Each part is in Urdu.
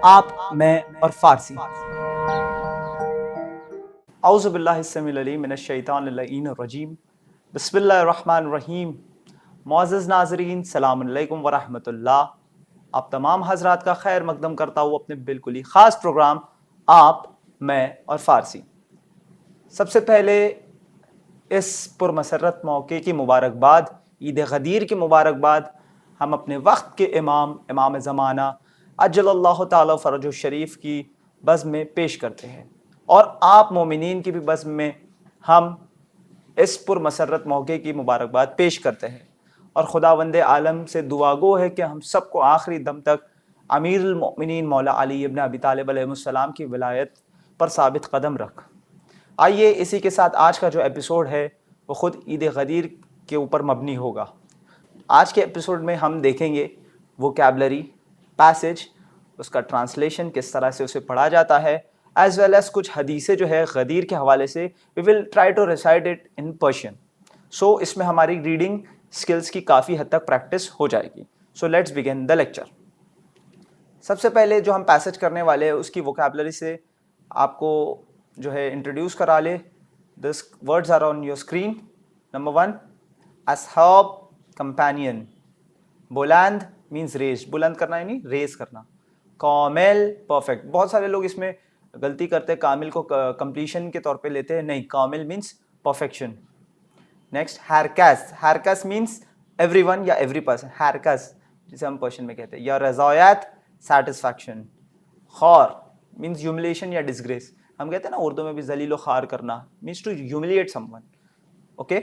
آپ میں اور فارسی۔ اعوذ باللہ السمیع العلیم من الشیطان اللعین الرجیم، بسم اللہ الرحمن الرحیم۔ معزز ناظرین، السلام علیکم ورحمۃ اللہ۔ آپ تمام حضرات کا خیر مقدم کرتا ہوں اپنے بالکل ہی خاص پروگرام آپ، میں اور فارسی۔ سب سے پہلے اس پرمسرت موقع کی مبارکباد، عید غدیر کی مبارکباد ہم اپنے وقت کے امام زمانہ اجل اللہ تعالی فرج الشریف کی بزم میں پیش کرتے ہیں، اور آپ مومنین کی بھی بزم میں ہم اس پرمسرت موقع کی مبارکباد پیش کرتے ہیں، اور خداوند عالم سے دعا گو ہے کہ ہم سب کو آخری دم تک امیر المؤمنین مولا علی ابن ابی طالب علیہ السلام کی ولایت پر ثابت قدم رکھ۔ آئیے اسی کے ساتھ آج کا جو ایپیسوڈ ہے وہ خود عید غدیر کے اوپر مبنی ہوگا۔ آج کے ایپیسوڈ میں ہم دیکھیں گے ووکیبلری، پیسج، اس کا ٹرانسلیشن کس طرح سے اسے پڑھا جاتا ہے، ایز ویل ایز کچھ حدیثیں جو ہے غدیر کے حوالے سے we will try to recite it in Persian. So اس میں ہماری ریڈنگ اسکلس کی کافی حد تک پریکٹس ہو جائے گی۔ So let's begin the lecture. سب سے پہلے جو ہم پیسج کرنے والے ہیں اس کی ووکیبلری سے آپ کو جو ہے انٹروڈیوس کرا لے۔ This words are on your screen. Number 1، اصحاب، کمپینین۔ بلند مینز ریز، بلند کرنا یعنی ریز کرنا۔ کامل، پرفیکٹ۔ بہت سارے لوگ اس میں غلطی کرتے ہیں، کامل کو کمپلیشن کے طور پہ لیتے ہیں، نہیں، کامل مینس پرفیکشن۔ نیکسٹ، ہیرکس۔ ہیرکس مینس ایوری ون یا ایوری پرسن، ہیرکس جسے ہم پرشین میں کہتے ہیں۔ یا رضایت، سیٹسفیکشن۔ خور مینس ہیوملیشن یا ڈسگریس، ہم کہتے ہیں نا اردو میں بھی ذلیل و خوار کرنا، means to humiliate someone. Okay.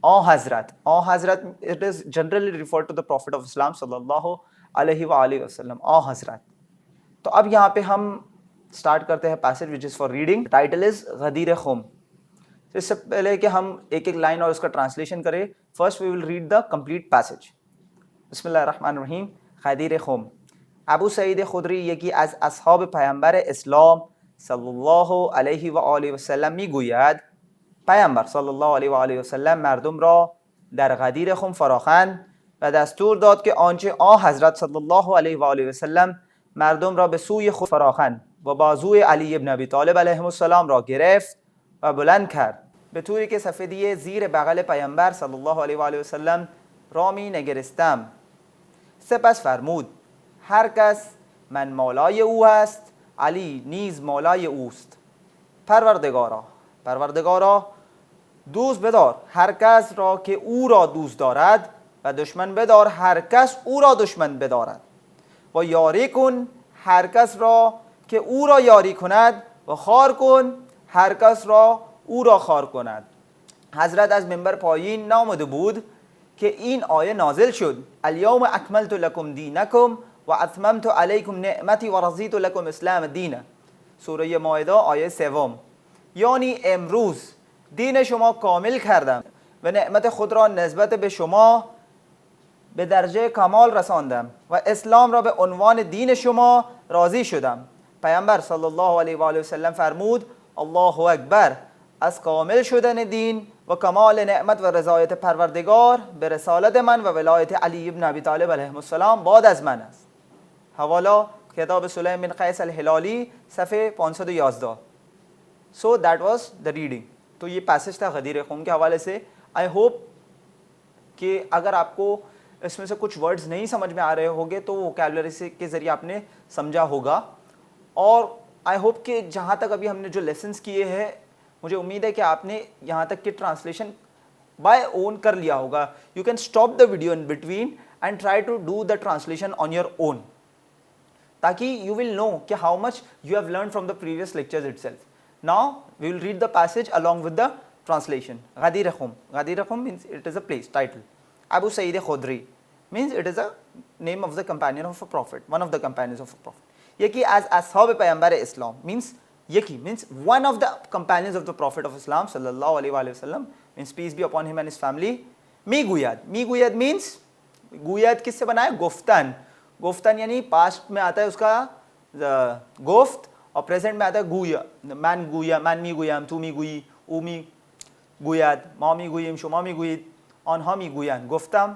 او حضرت، او حضرت it is generally referred to the prophet of اسلام صلی اللہ علیہ وآلہ وسلم، او حضرت۔ تو اب یہاں پہ ہم اسٹارٹ کرتے ہیں passage which is for reading. Title is غدیر خم۔ اس سے پہلے کہ ہم ایک ایک لائن اور اس کا ٹرانسلیشن کریں، first we will read the complete passage. بسم اللہ الرحمن الرحیم۔ غدیر خم۔ ابو سعید خدری یکی از اصحاب پیامبر اسلام صلی اللہ علیہ وآلہ وسلم میگوید پیامبر صلی اللہ علیہ وآلہ وسلم مردم را در غدیر خم فراخواند و دستور داد که آنچه حضرت صلی اللہ علیہ وآلہ وسلم مردم را به سوی خود فراخواند و بازوی علی ابن ابی طالب علیہ السلام را گرفت و بلند کرد به طوری که سفیدی زیر بغل پیامبر صلی اللہ علیہ وآلہ وسلم را می نگرستم. سپس فرمود هر کس من مولای او است، علی نیز مولای اوست. پروردگارا دوست بدار هر کس را که او را دوست دارد و دشمن بدار هر کس او را دشمن بدارد و یاری کن هر کس را که او را یاری کند و خار کن هر کس را او را خار کند. حضرت از منبر پایین نآمده بود که این آیه نازل شد الیوم اکملت لکم دینکم و اتممت علیکم نعمتی و رضیت لکم اسلام دینه. سوره مائده آیه 3، یعنی امروز دین شما کامل کردم و نعمت خود را نسبت به شما به درجه کمال رساندم و اسلام را به عنوان دین شما راضی شدم. پیامبر صلی الله علیه و آله و سلم فرمود الله اکبر، از کامل شدن دین و کمال نعمت و رضایت پروردگار به رسالت من و ولایت علی ابن ابی طالب علیه السلام بعد از من است. حواله کتاب سلیم بن قیس الہلالی صفحه 511۔ So that was the reading۔ تو یہ پیسج تھا غدیر خم کے حوالے سے۔ آئی ہوپ کہ اگر آپ کو اس میں سے کچھ ورڈز نہیں سمجھ میں آ رہے ہوگے تو ووکیبلری سے کے ذریعے آپ نے سمجھا ہوگا، اور آئی ہوپ کہ جہاں تک ابھی ہم نے جو لیسنس کیے ہیں مجھے امید ہے کہ آپ نے یہاں تک کی ٹرانسلیشن بائی اون کر لیا ہوگا۔ You can stop the video in between and try to do the translation on your own, تاکہ یو ول نو کہ how much you have learn from the previous lectures itself. Now we will read the passage along with the translation. Ghadir Khum. Ghadir Khum means it is a place, title. Abu Sa'id Khudri means it is a name of the companion of a prophet, one of the companions of a prophet. Yaki as ashab Payghambar Islam means Yaki means one of the companions of the prophet of Islam sallallahu alaihi wa sallam, means peace be upon him and his family. Mi Guyad. Mi Guyad means Guyad کس سے بنا ہے؟ گفتن۔ گفتن یعنی پاسٹ میں آتا ہے اس کا گفت، اور پریزنٹ میں آتا ہے گویا، من می گویم، تو می گویی، او می گوید، ما می گوییم، شما می گویید، آنها می گویند. گفتم،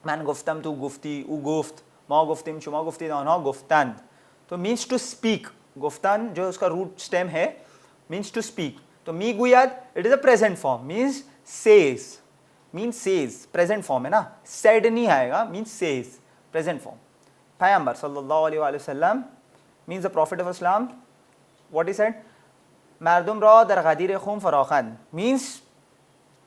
من گفتم، تو گفتی، او گفت، ما گفتیم، شما گفتید، آنها گفتند. تو مینس ٹو اسپیک, گفتن جو اس کا روٹ اسٹیم ہے مینس ٹو اسپیک. تو میگوید it is a present form, means says, means says present form ہے نا, سیڈ نہیں آئے گا, مینس سیز پریزنٹ فارم. پیغمبر صلی اللہ علیہ وآلہ وسلم means the prophet of Islam, what he said, مردم را در غدیر خم فراخواند, means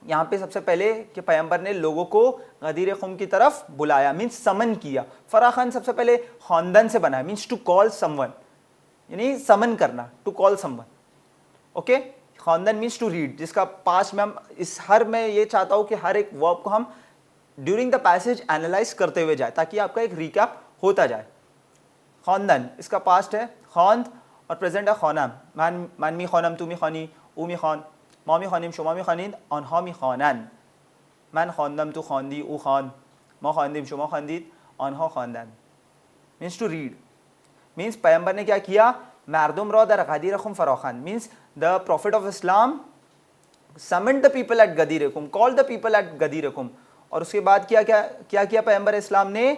یہاں پہ سب سے پہلے کہ پیغمبر نے لوگوں کو غدیر خم کی طرف بلایا, means سمن کیا. فراخواند سب سے پہلے خواندن سے بنا, means to call someone, یعنی سمن کرنا, to call someone. اوکے, خواندن means to read, جس کا پاسٹ میں ہم اس میں یہ چاہتا ہوں کہ ہر ایک ورب کو ہم ڈیورنگ دا پیسج اینالائز کرتے ہوئے جائے تاکہ آپ کا ایک ریکیپ ہوتا جائے. خواندن اس کا پاسٹ ہے خواند اور پریزنٹ ہے خوانم. من می خوانم, تو می خوانی, او می خوان, ما می خوانیم, شما می خوانید, آنها می خوانند. من خواندم, تو خواندی, او خواند, ما خواندیم, شما خواندید, آنها خواندند. means to read, means پیغمبر نے کیا کیا, مردم را در غدیر خم فراخواند, means the prophet of Islam summoned the people at غدیر خم, called the people at غدیر خم. اور اس کے بعد کیا کیا پیغمبر اسلام نے,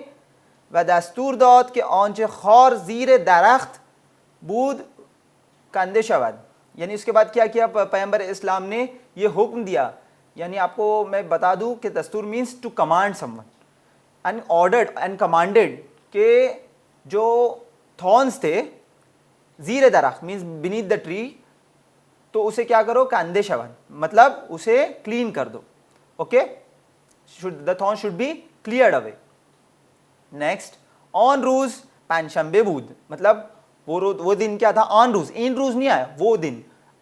و دستور داد که آنچه خار زیر درخت بود کنده شود. یعنی اس کے بعد کیا کیا پیغمبر اسلام نے, یہ حکم دیا. یعنی آپ کو میں بتا دوں کہ دستور means to command someone, and ordered and commanded کہ جو تھورنس تھے زیر درخت مینس بینیتھ دا ٹری, تو اسے کیا کرو, کندے شود, مطلب اسے کلین کر دو. Okay, the thorn should be cleared away. Next, آن روز پنجشنبه بود, مطلب وہ دن کیا تھا, آن روز, این روز نہیں آیا, وہ دن,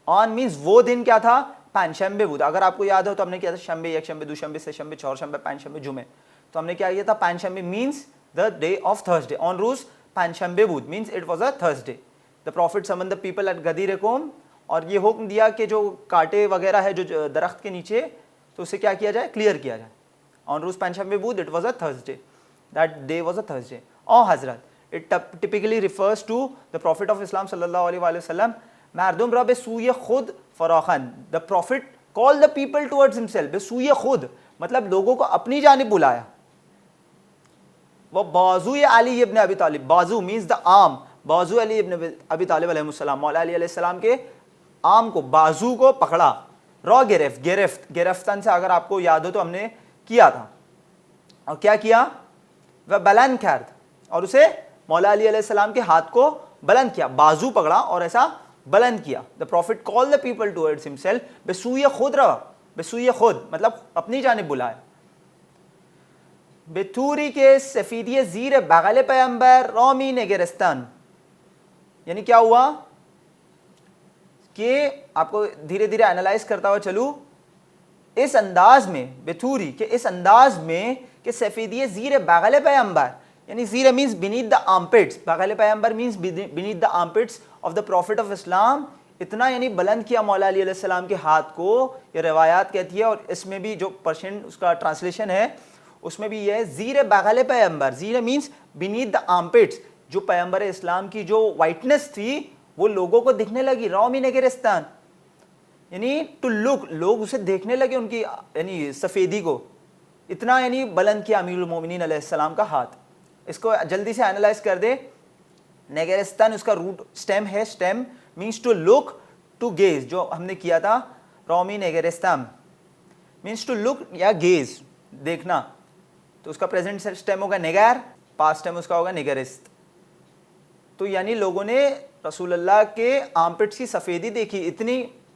آن مینس وہ دن کیا تھا, پنجشنبه بود. اگر آپ کو یاد ہو تو ہم نے کیا تھا, شنبے, یک شنبے, دو شنبے, سه شنبے, چهار شنبے, پنج شنبے, جمعے. تو ہم نے کیا کیا تھا, پنجشنبے means the day of Thursday. آن روز پنجشنبه بود means it was a Thursday. The prophet summoned the people at غدیر قوم, اور یہ حکم دیا کہ جو کانٹے وغیرہ ہے جو درخت کے نیچے, تو اسے کیا کیا جائے, کلیئر کیا جائے. آن روز پنجشنبے بود, it was a Thursday. That day was a Thursday. Oh Hazrat, it typically refers to the Prophet of Islam sallallahu alaihi wasallam. مردم را به سوی خود فراخواند. The Prophet called the people towards himself. به سوی خود مطلب لوگوں کو اپنی جانب بلایا. وہ بازوی علی ابن ابی طالب, بازو means the arm, بازو علی ابن ابی طالب علیہ السلام, مولا علی علیہ السلام کے آرم کو, بازو کو پکڑا. را گرفتن سے اگر آپ کو یاد ہو تو ہم نے کیا تھا, اور کیا کیا, وہ بلند کرد, اور اسے مولا علی علیہ السلام کے ہاتھ کو بلند کیا, بازو پکڑا اور ایسا بلند کیا. The prophet called the people towards himself, بسوی خود روا, بسوی خود مطلب اپنی جانب بلایا. به طوری که سفیدی زیر بغل پیامبر رامی نگرستان. یعنی کیا ہوا کہ آپ کو دھیرے دھیرے انالائز کرتا ہوا چلو, اس انداز میں, بطوری کہ اس انداز میں کہ سفیدی زیر بغل پیامبر, یعنی زیر means beneath the armpits, بغل پیامبر means beneath the armpits of the prophet of Islam, اتنا یعنی بلند کیا مولا علی علیہ السلام کے ہاتھ کو. یہ روایات کہتی ہے, اور اس میں بھی جو پرشین اس کا ٹرانسلیشن ہے اس میں بھی یہ ہے, زیر بغل پیامبر, زیر means beneath the armpits, جو پیامبر اسلام کی جو وائٹنس تھی وہ لوگوں کو دکھنے لگی. رامی نگرستان یعنی ٹو لک, لوگ اسے دیکھنے لگے ان کی یعنی سفیدی کو, اتنا یعنی بلند کیا امیر المومنین علیہ السلام کا ہاتھ. اس کو جلدی سے انالائز کر دے. نگرستان اس کا روٹ سٹیم ہے, stem means to look, to gaze, جو ہم نے کیا تھا رامی نگرستان مینس ٹو لک یا گیز, دیکھنا. تو اس کا پریزنٹ سٹیم ہوگا نگر, پاسٹ ٹائم اس کا ہوگا نگرست. تو یعنی لوگوں نے رسول اللہ کے آرمپٹس کی سفیدی دیکھی, اتنی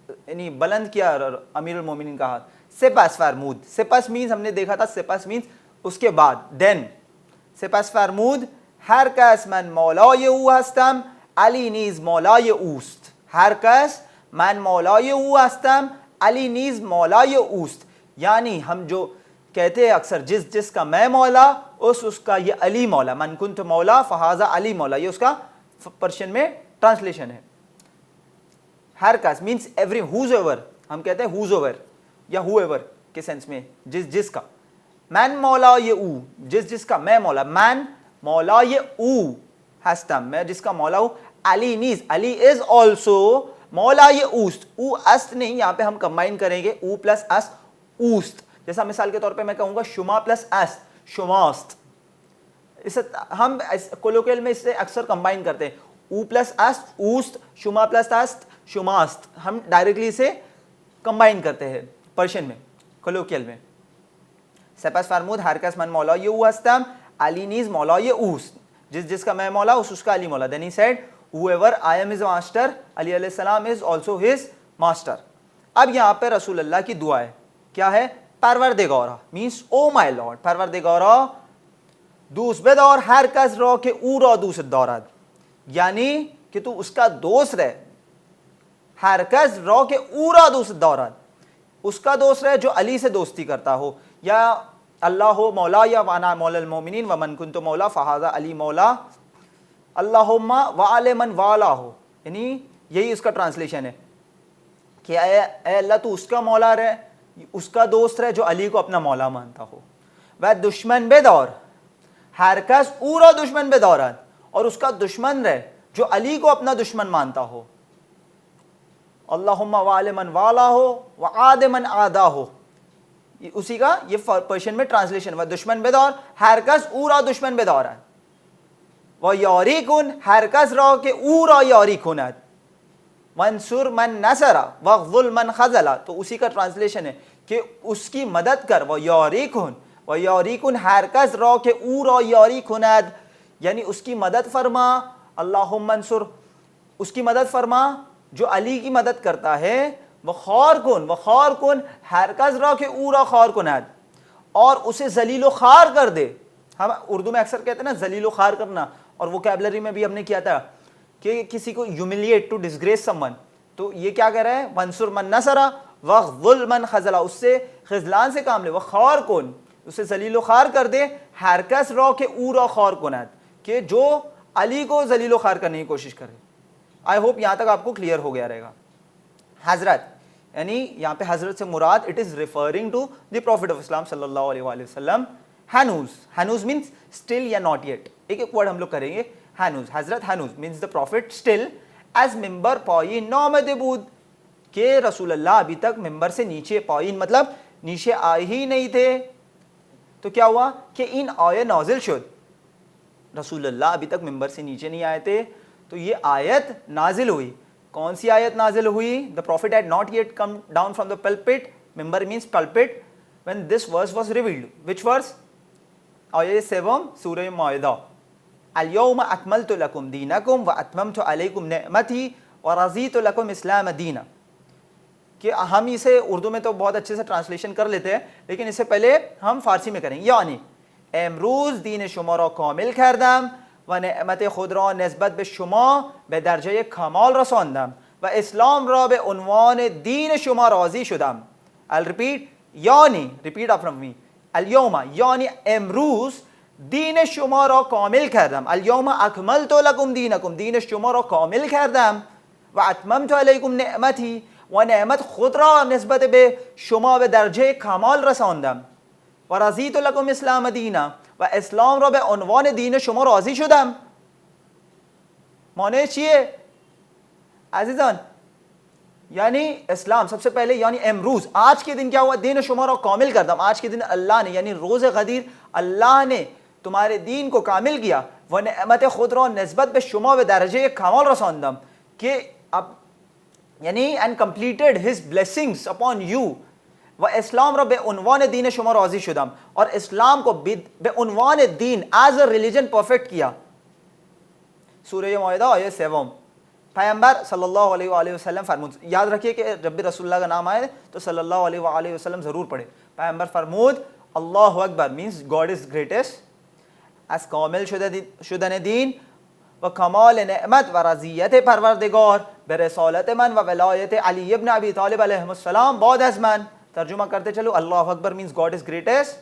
یعنی بلند کیا امیر المومنین کا ہاتھ. سپس فرمود, سپس مینز ہم نے دیکھا تھا, سپس مینز اس کے بعد, دین. سپس فرمود هر کس من مولای او هستم علی نیز مولای اوست. هر کس من مولای او هستم علی نیز مولای اوست. یعنی ہم جو کہتے ہیں اکثر جس کا میں مولا اس کا یہ علی مولا, من کنت مولا فہذا علی مولا, یہ اس کا پرشین میں ٹرانسلیشن ہے. ہر کس مینس ایوری, ہوز ایور, ہم کہتے ہیں ہوز ایور یا ہو ایور کے سینس میں, جس کا. من مولا یہ او, جس کا میں مولا, من مولا یہ او ہستم, میں جس کا مولا ہوں. علی نیز, علی از آلسو مولا یہ اوست, او است نہیں, یہاں پہ ہم کمبائن کریں گے او پلس است, اوست. جیسا مثال کے طور پہ میں کہوں گا شما پلس است, شماست. اسے ہم کولوکیل میں اس سے اکثر کمبائن کرتے ہیں. او پلس است اوست, شما پلس است شماست. ہم ڈائریکٹلی اسے کمبائن کرتے ہیں پرشین میں, کلوکیل میں. سپس فرمود ہر کس من مولای او هستم, علی نیز مولای اوست. جس کا میں مولا اس کا علی مولا. Then he said whoever I am his master, علی علیہ السلام is also his master. اب یہاں پہ رسول اللہ کی دعا ہے, کیا ہے؟ پروردگارا means oh my Lord, پروردگارا دوست بدار ہر کس را کہ او را دوست دارد, یعنی کہ تو اس کا دوست رہ. ہر کس را کہ او را دوست دارد, اس کا دوست رہ جو علی سے دوستی کرتا ہو. یا اللہ مولا یا وانا مولا المومنین ومن کنت مولا فہذا علی مولا اللہم وعلی من والا ہو. یعنی یہی اس کا ٹرانسلیشن ہے کہ اے اللہ تو اس کا مولا رہ, اس کا دوست رہ جو علی کو اپنا مولا مانتا ہو. و دشمن بدار ہر کس او را دشمن بدارد, اور اس کا دشمن رہ جو علی کو اپنا دشمن مانتا ہو. اللہم وعلی من والا ہو وعاد من عادا ہو, اسی کا یہ پرشین میں ٹرانسلیشن. و دشمن بدار ہر کس او را دشمن بدارد, و یاری کن ہر کس را کہ او را یاری کند, منصور من نصر وغذل من خذل. تو اسی کا ٹرانسلیشن ہے کہ اس کی مدد کر. و یاری کن ہر کس را کہ او را یاری کند, یعنی اس کی مدد فرما. اللہم منصور, اس کی مدد فرما جو علی کی مدد کرتا ہے. وخوار کن ہر کس را کہ او را خوار کند, اور اسے ذلیل و خوار کر دے. ہم اردو میں اکثر کہتے ہیں نا ذلیل و خوار کرنا, اور ووکیبلری میں بھی ہم نے کیا تھا کہ کسی کو ہیوملیٹ ٹو ڈسگریس سمون. تو یہ کیا کہہ رہا ہے؟ منصور من نصر وغذل من خذل, اس سے خذلان سے کام لے. وخوار کن, اسے ذلیل و خوار کر دے. ہر کس را کہ او را خوار کند, کہ جو علی کو ذلیل و خوار کرنے کی کوشش کرے. آئی ہوپ یہاں تک آپ کو کلیئر ہو گیا رہے گا. حضرت یعنی یہاں پہ حضرت سے مراد it is referring to the prophet of اسلام صلی اللہ علیہ وآلہ وسلم. ہنوز مینس اسٹل یا ناٹ یٹ. ایک ورڈ ہم لوگ کریں گے. ہنوز, حضرت ہنوز means the prophet still as ممبر پائین نامده بود, کہ رسول اللہ ابھی تک ممبر سے نیچے, پائین مطلب نیچے آئے ہی نہیں تھے. تو کیا ہوا کہ ان آیت نازل شد, رسول اللہ ابھی تک ممبر سے نیچے نہیں آئے تھے, تو یہ آیت نازل ہوئی. کون سی آیت نازل ہوئی؟ The prophet had not yet come down from the pulpit. Member means pulpit. When this verse was revealed. Which verse? آیت 7 سورہ مائدہ. اليوم اکملت لکم دینکم واتممت علیکم نعمتی ورضیت لکم اسلام دینا. کہ ہم اسے اردو میں تو بہت اچھے سے ٹرانسلیشن کر لیتے ہیں, لیکن اس سے پہلے ہم فارسی میں کریں. یعنی امروز دین شما را کامل کردم و نعمت خود را نسبت به شما به درجه کمال رساندم و اسلام را به عنوان دین شما راضی شدم. I'll repeat. یعنی repeat after me. الیوم یعنی امروز دین شما را کامل کردم. الیوم اکملت لکم دینکم, دین شما را کامل کردم. و اتممت علیکم نعمتی, و نعمت خود را نسبت به شما به درجه کمال رساندم. و رضیت لکم اسلام دینا, و اسلام را به عنوان دین شما راضی شدم. معنی چیه عزیزان؟ یعنی اسلام سب سے پہلے, یعنی امروز آج کے دن کیا ہوا؟ دین شما را کامل کردم. آج کے دن اللہ نے یعنی روز غدیر اللہ نے تمہارے دین کو کامل کیا. و نعمت خود را نسبت به شما به درجه کمال رساندم, کہ اب یعنی and completed his blessings upon you. و اسلام را به عنوان دین شما راضی شدم, اور اسلام کو به عنوان دین as a religion perfect کیا. سورہ مائدہ آیت 7. پیغمبر صلی اللہ علیہ وآلہ وسلم فرمود, یاد رکھیے کہ جب بھی رسول اللہ کا نام آئے تو صلی اللہ علیہ وآلہ وسلم ضرور پڑھے. پیغمبر فرمود اللہ اکبر means God is greatest. از کامل شدن دین و کمال نعمت و رضیت پروردگار به رسالت من و ولایت علی ابن ابی طالب علیہ السلام بعد از من. ترجمہ کرتے چلو, اللہ اکبر means God is greatest.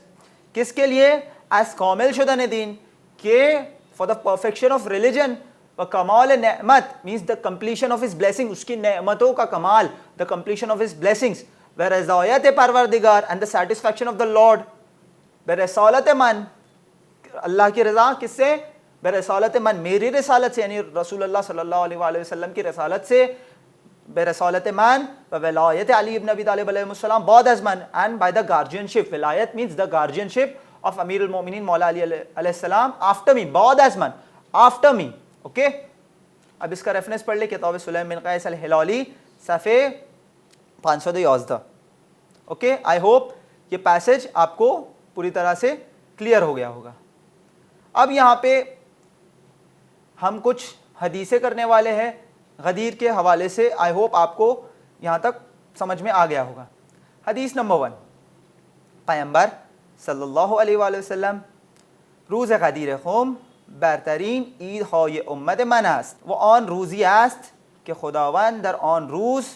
کس کے لیے؟ از کامل شدن دین, کہ for the perfection of religion. و کمال نعمت means the completion of his blessing, اس کی نعمتوں کا کمال, the completion of his blessings. و رضایت پروردگار and the satisfaction of the Lord. به رسالت من, اللہ کی رضا کس سے؟ به رسالت من, میری رسالت سے, یعنی رسول اللہ صلی اللہ علیہ وآلہ وسلم کی رسالت سے. برسالت من و ولایت علی ابن ابی طالب علیہ السلام بعد از من, and by the guardianship. ولایت means the guardianship of امیر المومنین مولا علی علیہ السلام after me, بعد از من, after me. Okay. اب اس کا ریفرنس پڑھ لیں کتاب سلیم بن قیس الہلالی صفحے 511. اوکے, آئی ہوپ یہ پیسج آپ کو پوری طرح سے کلیئر ہو گیا ہوگا. اب یہاں پہ ہم کچھ حدیثیں کرنے والے ہیں غدیر کے حوالے سے. آئی ہوپ آپ کو یہاں تک سمجھ میں آ گیا ہوگا. حدیث نمبر 1, پیغمبر صلی اللہ علیہ وآلہ وسلم روز غدیر خم برترین عید های امت من است و آن روزی است که خداوند در آن روز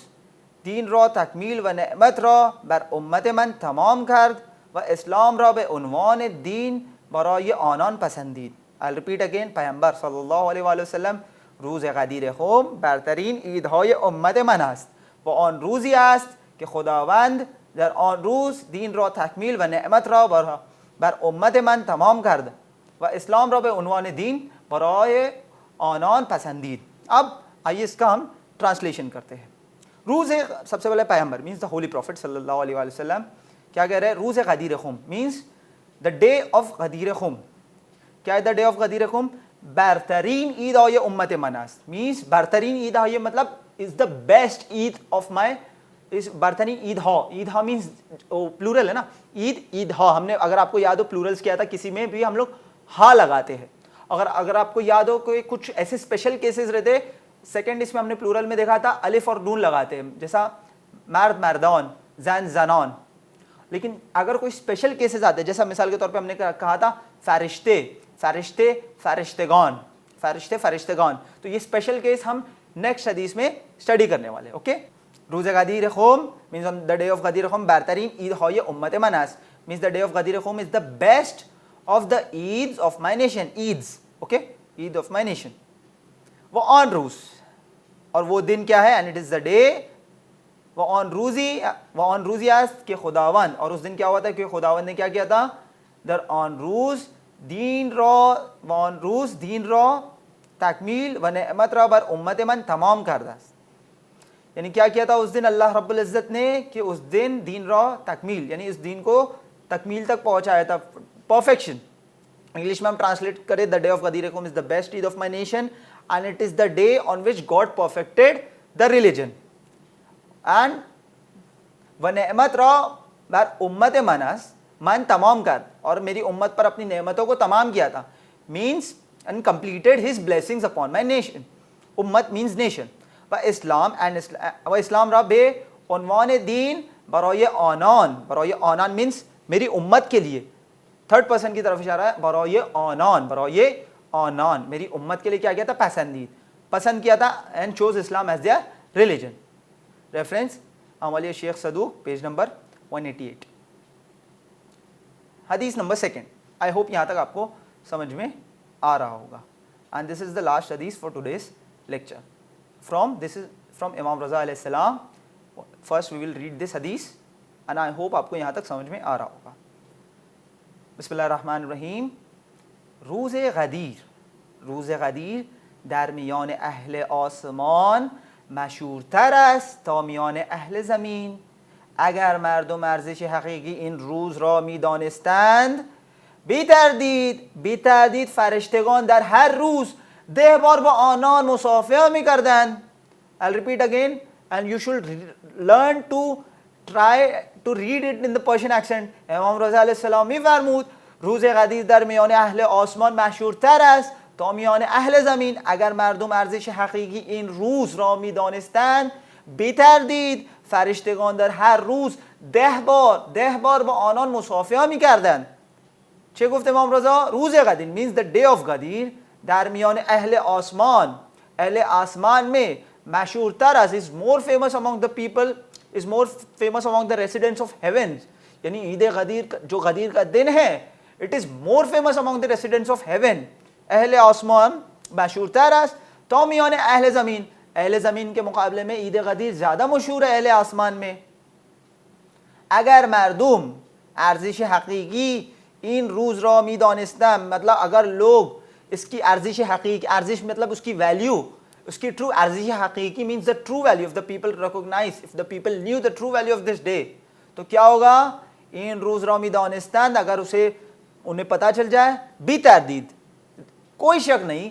دین را تکمیل و نعمت را بر امت من تمام کرد و اسلام را به عنوان دین برای آنان پسندید. I'll repeat again. پیغمبر صلی الله علیه و آله وسلم روز غدیر خم برترین عیدهای امت من است و آن روزی است که خداوند در آن روز دین را تکمیل و نعمت را بر امت من تمام کرد و اسلام را به عنوان دین برای آنان پسندید. اب آئیے اس کا ہم ٹرانسلیشن کرتے ہیں. روز سب سے پہلے پیغمبر مینس دا ہولی پروفٹ صلی اللہ علیہ وآلہ وسلم کیا کہہ رہے ہیں؟ روز غدیر خم مینس دا ڈے آف غدیر خم. کیا ہے دا ڈے آف غدیر خم؟ برترین عید های امت من است. مینس برترین عید های مطلب از دا بیسٹ عید آف مائی اس برترین عید ہا. عید ہا مینس پلورل ہے نا, عید ہا. ہم نے اگر آپ کو یاد ہو پلورلس کیا تھا, کسی میں بھی ہم لوگ ہا لگاتے ہیں. اگر آپ کو یاد ہو کوئی کچھ ایسے اسپیشل کیسز رہتے, سیکنڈ اس میں ہم نے پلورل میں دیکھا تھا الف اور نون لگاتے ہیں, جیسا مرد مردان, زن زنان. لیکن اگر کوئی اسپیشل کیسز آتے ہیں, جیسا مثال کے طور پہ ہم نے کہا تھا فرشتے فرشتے فرشتگان, فرشتے فرشتگان, تو یہ اسپیشل کیس ہم نیکسٹ حدیث میں اسٹڈی کرنے والے. اوکے, روز غدیر خم means on the day of غدیر خم برترین عید های امت من است means the day of غدیر خم is the best of the Eids of my nation. Eids, okay, Eid of my nation. وہ آن روز, اور وہ دن کیا ہے؟ and it is the day وہ آن روزی است کہ خداوند, اور اس دن کیا ہوا تھا کہ خداوند نے کیا کیا تھا؟ در آن روز دین را تکمیل و نعمت را بر امت من تمام کرده است. یعنی کیا کیا تھا اس دن اللہ رب العزت نے کہ اس دن دین را تکمیل, یعنی اس دین کو تکمیل تک پہنچایا تھا, پرفیکشن. انگلش میں ہم ٹرانسلیٹ کریں دا ڈے آف غدیر خم از دا بیسٹ عید of my nation and it is the day on which God perfected the religion and و نعمت را بر امت من تمام کر, اور میری امت پر اپنی نعمتوں کو تمام کیا تھا. Means and completed his blessings upon my nation. امت مینس نیشن. و اسلام را بے عنوان دین برای آنان مینس میری امت کے لیے, تھرڈ پرسن کی طرف اشارہ ہے, برای آنان میری امت کے لیے کیا کیا تھا؟ پسند کیا تھا. And choose Islam as their religion. Reference عملی شیخ صدوق پیج نمبر 188. حدیث نمبر 2. آئی ہوپ یہاں تک آپ کو سمجھ میں آ رہا ہوگا. And this is the last حدیث for today's lecture. This is from امام رضا علیہ السلام. First we will read this hadith and I hope آپ کو یہاں تک سمجھ میں آ رہا ہوگا. بسم اللہ الرحمن الرحیم. روز غدیر در میان اهل آسمان مشهورتر است تا میان اهل زمین. اگر مردم ارزش حقیقی این روز را میدانستند بی تردید فرشتگان در هر روز 10 بار با آنان مصافحه می‌کردند. I'll repeat again and you should learn to try to read it in the Persian accent. امام رضا علیہ السلام می‌فرمود روز غدیر در میان اهل آسمان مشهورتر است تا میان اهل زمین. اگر مردم ارزش حقیقی این روز را می‌دانستند بی تردید فرشتگان در هر روز 10 بار با آنان مصافحه می‌کردند. چه گفت امام رضا؟ روز غدیر means the day of غدیر در میان اهل آسمان میں مشہورتر است, is more famous among the people, is more famous among the residents of heaven. یعنی عید غدیر جو غدیر کا دن ہے it is more famous among the residents of heaven. اہل آسمان مشہورتر است تا میان اہل زمین. اہل زمین کے مقابلے میں عید غدیر زیادہ مشہور ہے اہل آسمان میں. اگر مردم ارزش حقیقی این روز را میدانستند, مطلب اگر لوگ اس کی ارزش حقیقی, ارزش مطلب اس کی ویلیو, اس کی ٹرو ارزش حقیقی means the true value of the people recognize, if the people knew the true value of this day, تو کیا ہوگا؟ این روز را میدانستند, اگر انہیں پتہ چل جائے, بی تردید کوئی شک نہیں,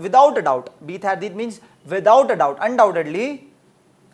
without a doubt, be tardid means without a doubt, undoubtedly.